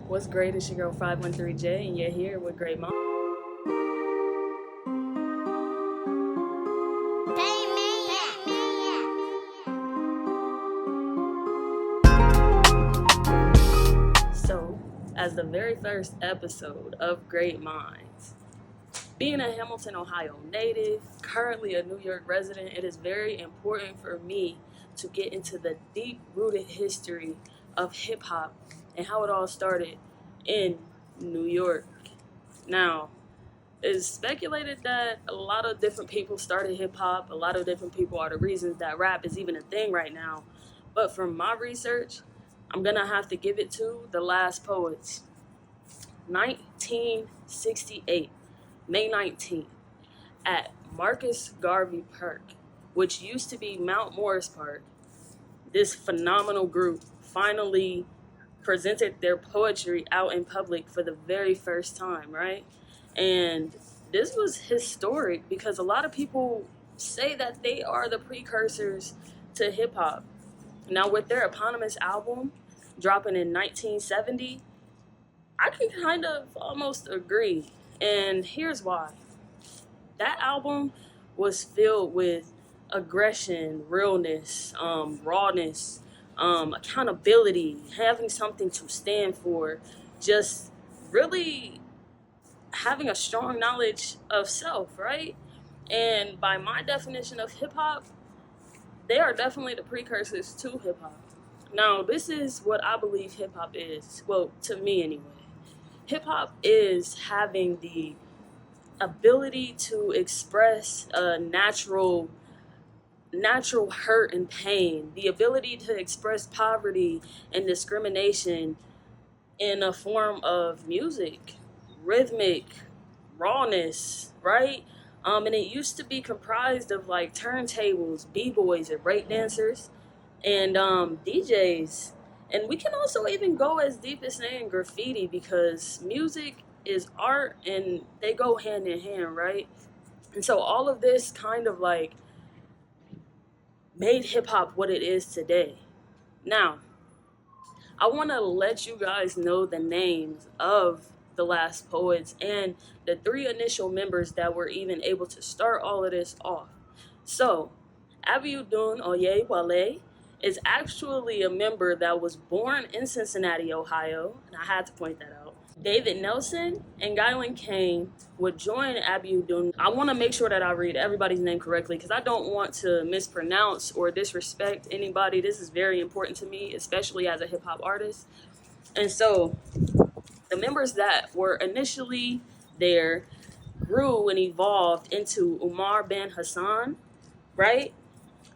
What's great? It's your girl 513J, and you're here with Great Mom. So, as the very first episode of Great Minds, being a Hamilton, Ohio native, currently a New York resident, it is very important for me to get into the deep-rooted history of hip-hop and how it all started in New York. Now, it's speculated that a lot of different people started hip-hop. A lot of different people are the reasons that rap is even a thing right now. But from my research, I'm going to have to give it to the last poets. 1968, May 19th, at Marcus Garvey Park, which used to be Mount Morris Park. This phenomenal group finally presented their poetry out in public for the very first time, right? And this was historic because a lot of people say that they are the precursors to hip-hop. Now, with their eponymous album dropping in 1970, I can kind of almost agree. And here's why. That album was filled with aggression, realness, rawness, accountability, having something to stand for, just really having a strong knowledge of self, right? And by my definition of hip-hop, they are definitely the precursors to hip-hop. Now, this is what I believe hip-hop is. Well, to me anyway. Hip-hop is having the ability to express a natural hurt and pain, the ability to express poverty and discrimination in a form of music, rhythmic, rawness, right? And it used to be comprised of like turntables, b-boys, and breakdancers, and DJs. And we can also even go as deep as saying graffiti, because music is art and they go hand in hand, right? And so all of this kind of like made hip-hop what it is today. Now, I want to let you guys know the names of the last poets and the three initial members that were even able to start all of this off. So, Abiodun Oyewale is actually a member that was born in Cincinnati, Ohio, and I had to point that out. David Nelson and Guyland Kane would join Abiodun. I want to make sure that I read everybody's name correctly because I don't want to mispronounce or disrespect anybody. This is very important to me, especially as a hip-hop artist. And so the members that were initially there grew and evolved into Umar Ben Hassan, right?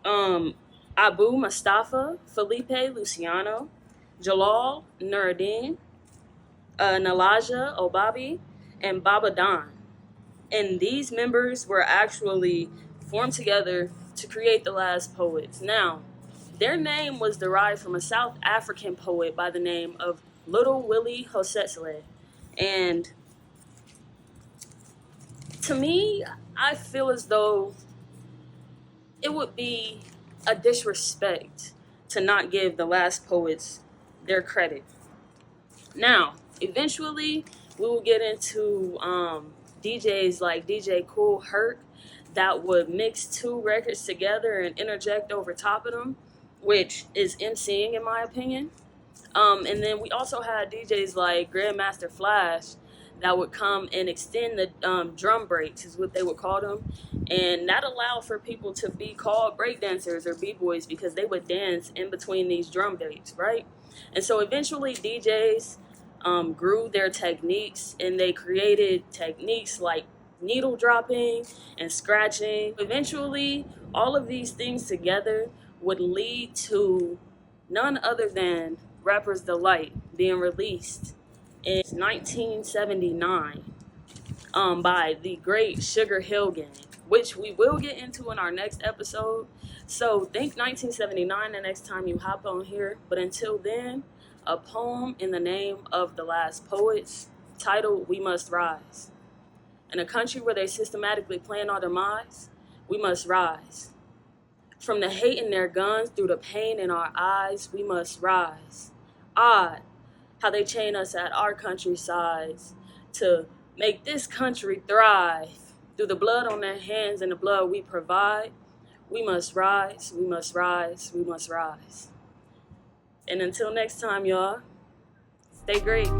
Abu Mustafa, Felipe Luciano, Jalal Nuruddin, Nalaja Obabi, and Baba Don. And these members were actually formed together to create the last poets. Now, their name was derived from a South African poet by the name of Little Willie Hosesle. And to me, I feel as though it would be a disrespect to not give the last poets their credit. Now, eventually, we will get into DJs like DJ Kool Herc that would mix two records together and interject over top of them, which is MCing in my opinion. And then we also had DJs like Grandmaster Flash that would come and extend the drum breaks, is what they would call them. And that allowed for people to be called breakdancers or b-boys because they would dance in between these drum beats, right? And so eventually DJs grew their techniques, and they created techniques like needle dropping and scratching. Eventually, all of these things together would lead to none other than Rapper's Delight being released in 1979 by the great Sugar Hill Gang, which we will get into in our next episode. So think 1979 the next time you hop on here. But until then, a poem in the name of the last poets titled We Must Rise. In a country where they systematically plan our demise, we must rise. From the hate in their guns through the pain in our eyes, we must rise. Odd how they chain us at our countrysides to make this country thrive. Through the blood on their hands and the blood we provide, we must rise, we must rise, we must rise. And until next time, y'all, stay great.